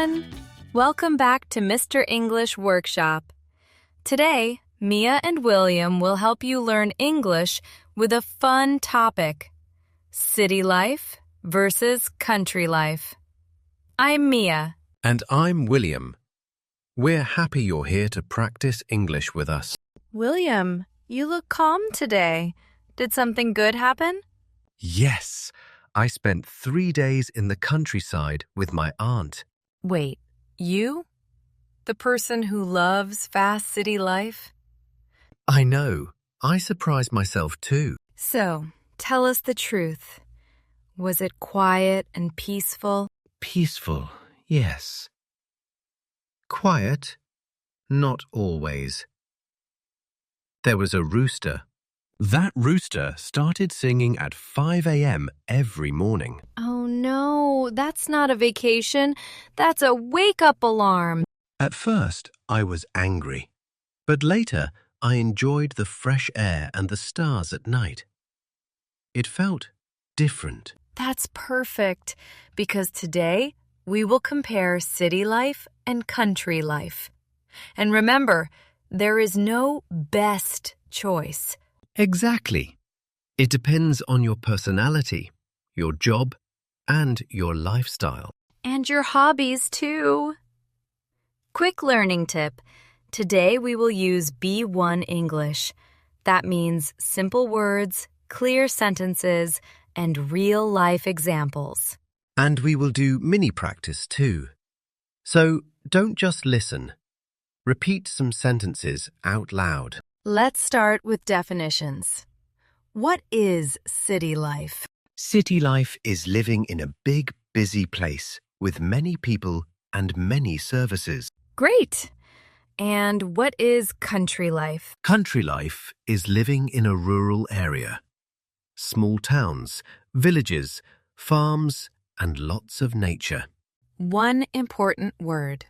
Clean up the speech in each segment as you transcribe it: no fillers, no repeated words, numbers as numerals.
everyone! Welcome back to Mr. English Workshop. Today, Mia and William will help you learn English with a fun topic: city life versus country life. I'm Mia. And I'm William. We're happy you're here to practice English with us. William, you look calm today. Did something good happen? Yes, I spent 3 days in the countryside with my aunt. Wait, you? The person who loves fast city life? I know. I surprised myself too. So, tell us the truth. Was it quiet and peaceful? Peaceful, yes. Quiet, not always. There was a rooster. That rooster started singing at 5 a.m. every morning. Oh no, that's not a vacation. That's a wake-up alarm. At first, I was angry. But later, I enjoyed the fresh air and the stars at night. It felt different. That's perfect, because today we will compare city life and country life. And remember, there is no best choice. Exactly. It depends on your personality, your job, and your lifestyle. And your hobbies, too. Quick learning tip. Today we will use B1 English. That means simple words, clear sentences, and real-life examples. And we will do mini practice too. So don't just listen. Repeat some sentences out loud. Let's start with definitions. What is city life? City life is living in a big, busy place with many people and many services. Great! And what is country life? Country life is living in a rural area. Small towns, villages, farms, and lots of nature. One important word.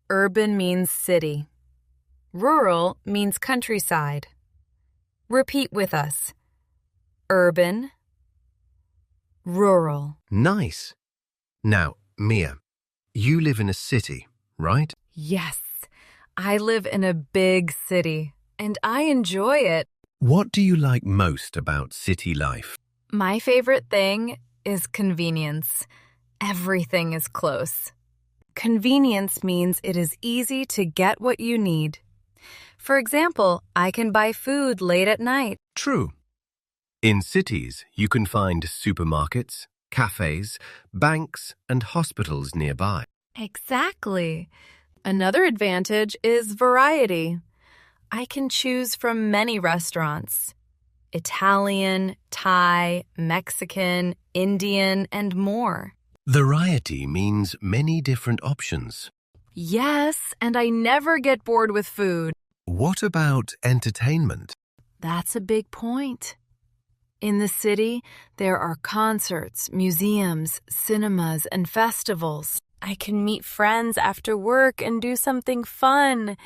Urban means city. Rural means countryside. Repeat with us. Urban, rural. Nice. Now, Mia, you live in a city, right? Yes, I live in a big city, and I enjoy it. What do you like most about city life? My favorite thing is convenience. Everything is close. Convenience means it is easy to get what you need. For example, I can buy food late at night. True. In cities, you can find supermarkets, cafes, banks, and hospitals nearby. Exactly. Another advantage is variety. I can choose from many restaurants: Italian, Thai, Mexican, Indian, and more. Variety means many different options. Yes, and I never get bored with food. What about entertainment? That's a big point. In the city, there are concerts, museums, cinemas, and festivals. I can meet friends after work and do something fun.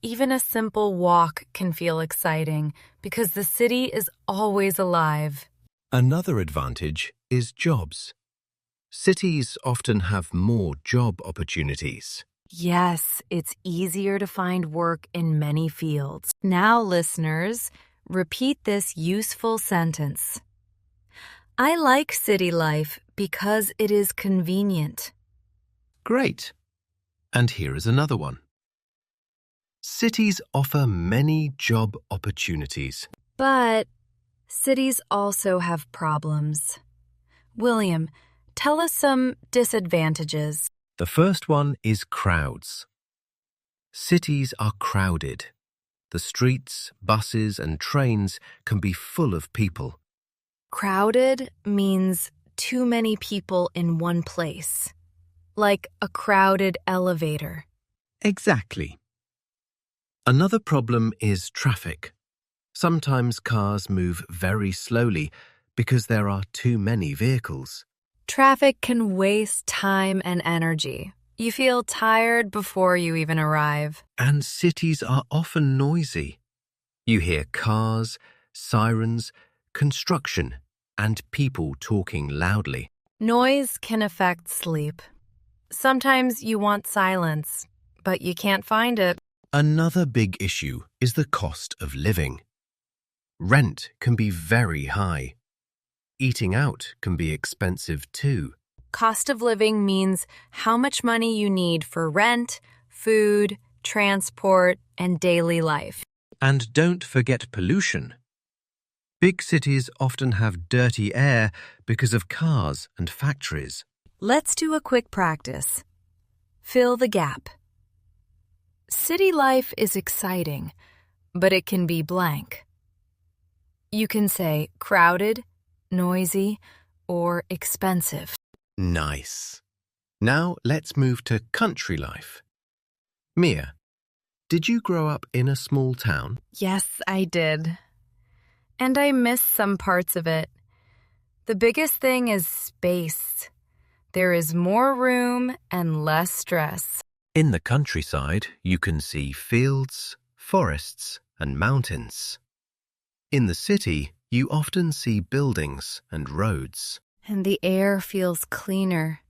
Even a simple walk can feel exciting because the city is always alive. Another advantage is jobs. Cities often have more job opportunities. Yes, it's easier to find work in many fields. Now, listeners, repeat this useful sentence. I like city life because it is convenient. Great. And here is another one. Cities offer many job opportunities. But cities also have problems. William, tell us some disadvantages. The first one is crowds. Cities are crowded. The streets, buses, and trains can be full of people. Crowded means too many people in one place, like a crowded elevator. Exactly. Another problem is traffic. Sometimes cars move very slowly because there are too many vehicles. Traffic can waste time and energy. You feel tired before you even arrive. And cities are often noisy. You hear cars, sirens, construction, and people talking loudly. Noise can affect sleep. Sometimes you want silence, but you can't find it. Another big issue is the cost of living. Rent can be very high. Eating out can be expensive too. Cost of living means how much money you need for rent, food, transport, and daily life. And don't forget pollution. Big cities often have dirty air because of cars and factories. Let's do a quick practice. Fill the gap. City life is exciting, but it can be blank. You can say crowded, noisy, or expensive. Nice. Now let's move to country life. Mia, did you grow up in a small town? Yes, I did. And I miss some parts of it. The biggest thing is space. There is more room and less stress. In the countryside, you can see fields, forests, and mountains. In the city, you often see buildings and roads. And the air feels cleaner.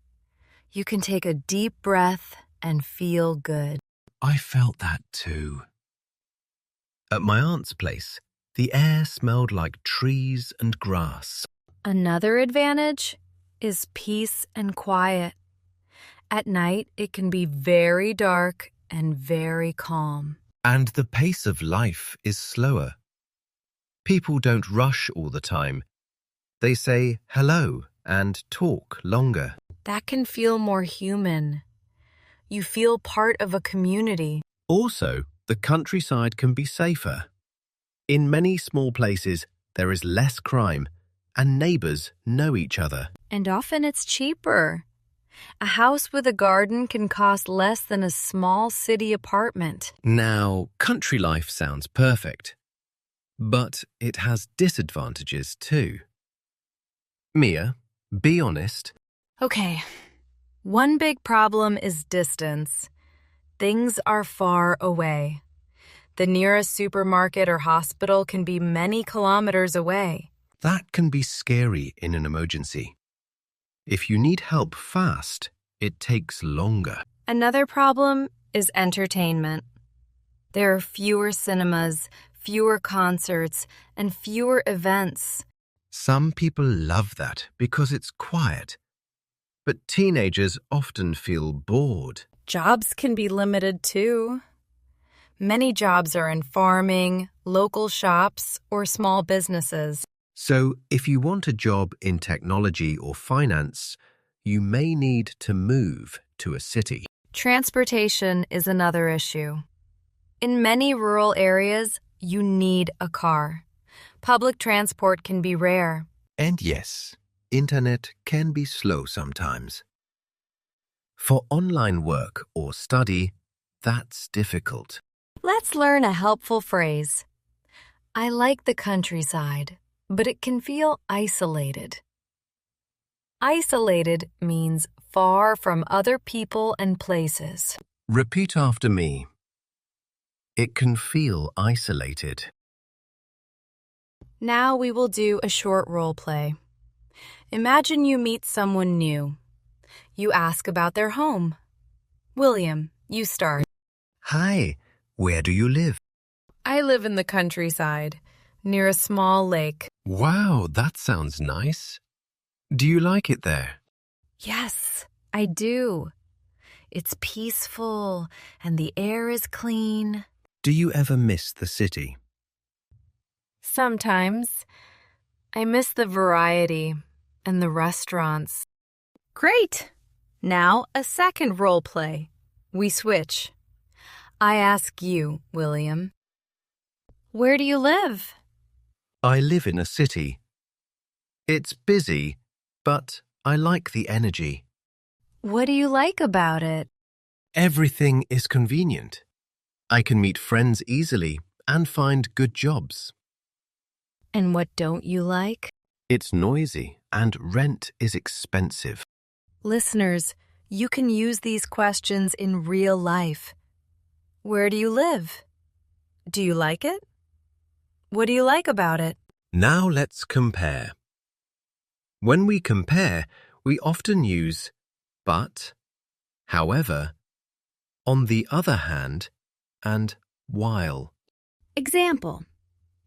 You can take a deep breath and feel good. I felt that too. At my aunt's place, the air smelled like trees and grass. Another advantage is peace and quiet. At night, it can be very dark and very calm. And the pace of life is slower. People don't rush all the time. They say hello and talk longer. That can feel more human. You feel part of a community. Also, the countryside can be safer. In many small places, there is less crime and neighbors know each other. And often it's cheaper. A house with a garden can cost less than a small city apartment. Now, country life sounds perfect, but it has disadvantages too. Mia, be honest. Okay. One big problem is distance. Things are far away. The nearest supermarket or hospital can be many kilometers away. That can be scary in an emergency. If you need help fast, it takes longer. Another problem is entertainment. There are fewer cinemas, fewer concerts, and fewer events. Some people love that because it's quiet. But teenagers often feel bored. Jobs can be limited too. Many jobs are in farming, local shops, or small businesses. So, if you want a job in technology or finance, you may need to move to a city. Transportation is another issue. In many rural areas, you need a car. Public transport can be rare. And yes, internet can be slow sometimes. For online work or study, that's difficult. Let's learn a helpful phrase. I like the countryside, but it can feel isolated. Isolated means far from other people and places. Repeat after me. It can feel isolated. Now we will do a short role play. Imagine you meet someone new. You ask about their home. William, you start. Hi, where do you live? I live in the countryside, near a small lake. Wow, that sounds nice. Do you like it there? Yes, I do. It's peaceful and the air is clean. Do you ever miss the city? Sometimes. I miss the variety and the restaurants. Great! Now a second role play. We switch. I ask you, William. Where do you live? I live in a city. It's busy, but I like the energy. What do you like about it? Everything is convenient. I can meet friends easily and find good jobs. And what don't you like? It's noisy and rent is expensive. Listeners, you can use these questions in real life. Where do you live? Do you like it? What do you like about it? Now let's compare. When we compare, we often use but However, on the other hand, and while. Example: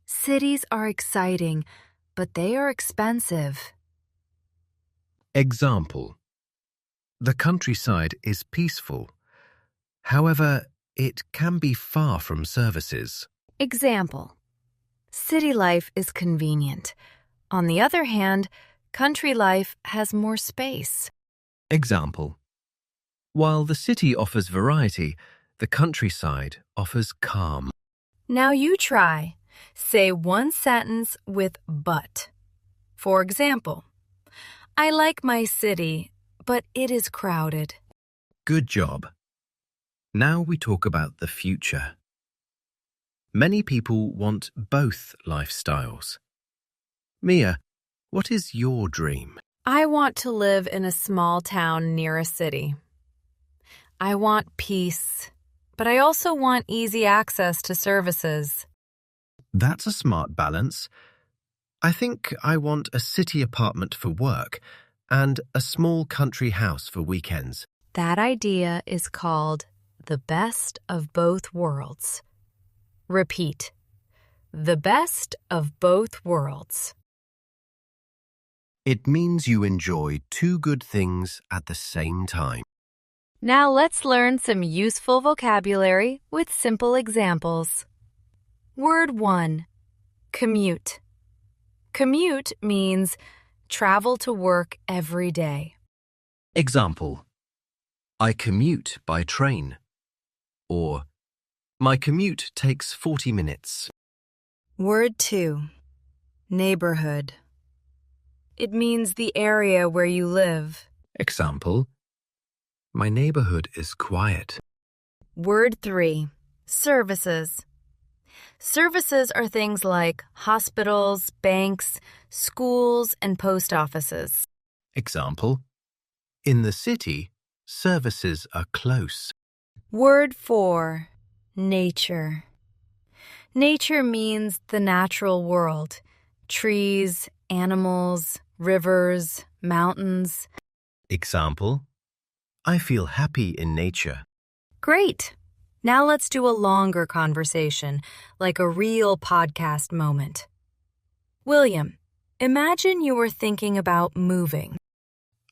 cities are exciting, but they are expensive. Example: the countryside is peaceful. However, it can be far from services. Example: city life is convenient. On the other hand, country life has more space. Example: while the city offers variety, the countryside offers calm. Now you try. Say one sentence with but. For example, I like my city, but it is crowded. Good job. Now we talk about the future. Many people want both lifestyles. Mia, what is your dream? I want to live in a small town near a city. I want peace, but I also want easy access to services. That's a smart balance. I think I want a city apartment for work and a small country house for weekends. That idea is called the best of both worlds. Repeat. The best of both worlds. It means you enjoy two good things at the same time. Now let's learn some useful vocabulary with simple examples. Word 1. Commute. Commute means travel to work every day. Example: I commute by train. Or, my commute takes 40 minutes. Word 2. Neighborhood. It means the area where you live. Example: my neighborhood is quiet. Word 3. Services. Services are things like hospitals, banks, schools, and post offices. Example: in the city, services are close. Word 4. Nature. Nature means the natural world. Trees, animals, rivers, mountains. Example: I feel happy in nature. Great! Now let's do a longer conversation, like a real podcast moment. William, imagine you were thinking about moving.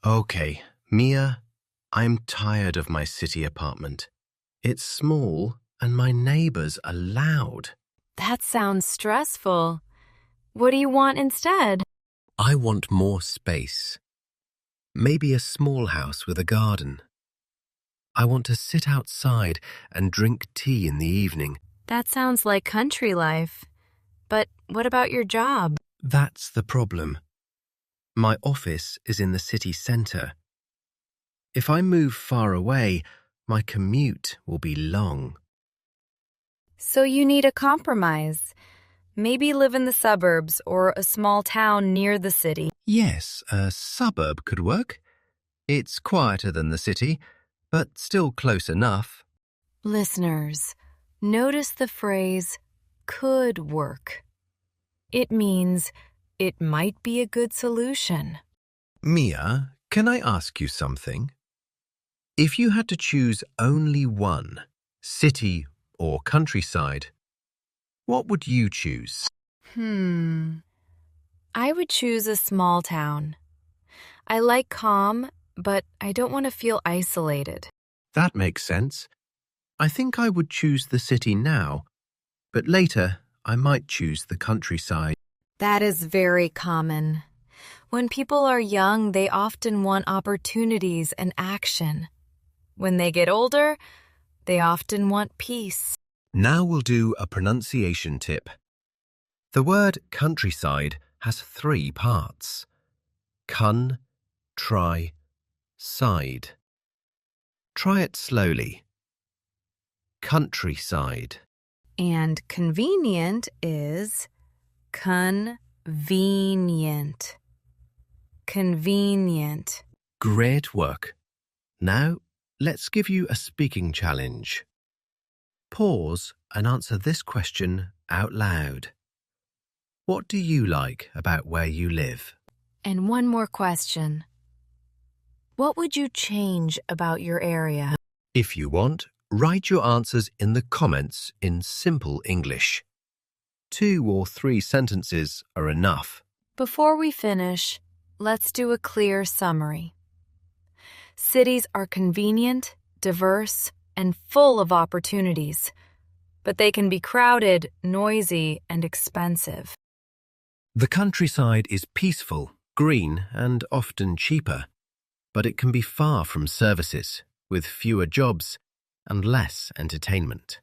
Okay, Mia, I'm tired of my city apartment. It's small and my neighbors are loud. That sounds stressful. What do you want instead? I want more space. Maybe a small house with a garden. I want to sit outside and drink tea in the evening. That sounds like country life. But what about your job? That's the problem. My office is in the city center. If I move far away, my commute will be long. So you need a compromise. Maybe live in the suburbs or a small town near the city. Yes, a suburb could work. It's quieter than the city, but still close enough. Listeners, notice the phrase could work. It means it might be a good solution. Mia, can I ask you something? If you had to choose only one, city or countryside, what would you choose? I would choose a small town. I like calm, but I don't want to feel isolated. That makes sense. I think I would choose the city now, but later I might choose the countryside. That is very common. When people are young, they often want opportunities and action. When they get older, they often want peace. Now we'll do a pronunciation tip. The word countryside has 3 parts. Cun, try, side. Try it slowly. Countryside. And convenient is convenient. Convenient. Great work. Now, let's give you a speaking challenge. Pause and answer this question out loud. What do you like about where you live? And one more question. What would you change about your area? If you want, write your answers in the comments in simple English. 2 or 3 sentences are enough. Before we finish, let's do a clear summary. Cities are convenient, diverse, and full of opportunities, but they can be crowded, noisy, and expensive. The countryside is peaceful, green, and often cheaper, but it can be far from services, with fewer jobs and less entertainment.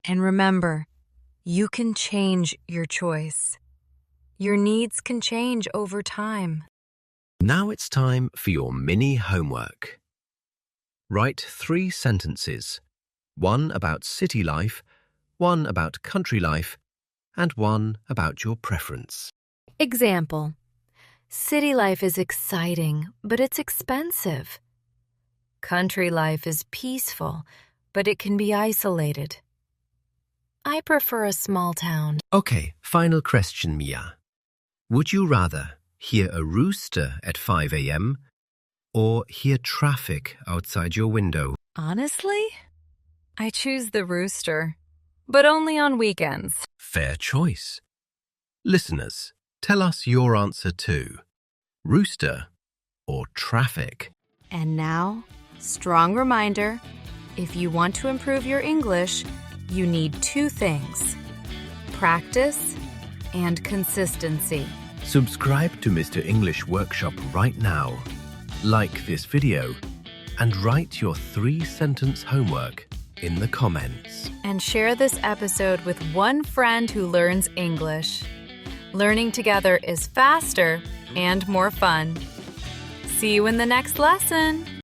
And remember, you can change your choice. Your needs can change over time. Now it's time for your mini homework. Write 3 sentences, 1 about city life, 1 about country life, and 1 about your preference. Example: city life is exciting, but it's expensive. Country life is peaceful, but it can be isolated. I prefer a small town. Okay, final question, Mia. Would you rather hear a rooster at 5 a.m. or hear traffic outside your window? Honestly, I choose the rooster, but only on weekends. Fair choice. Listeners, tell us your answer too. Rooster or traffic? And now, strong reminder, if you want to improve your English, you need 2 things: practice and consistency. Subscribe to Mr. English Workshop right now. Like this video and write your 3-sentence homework in the comments. And share this episode with one friend who learns English. Learning together is faster and more fun. See you in the next lesson.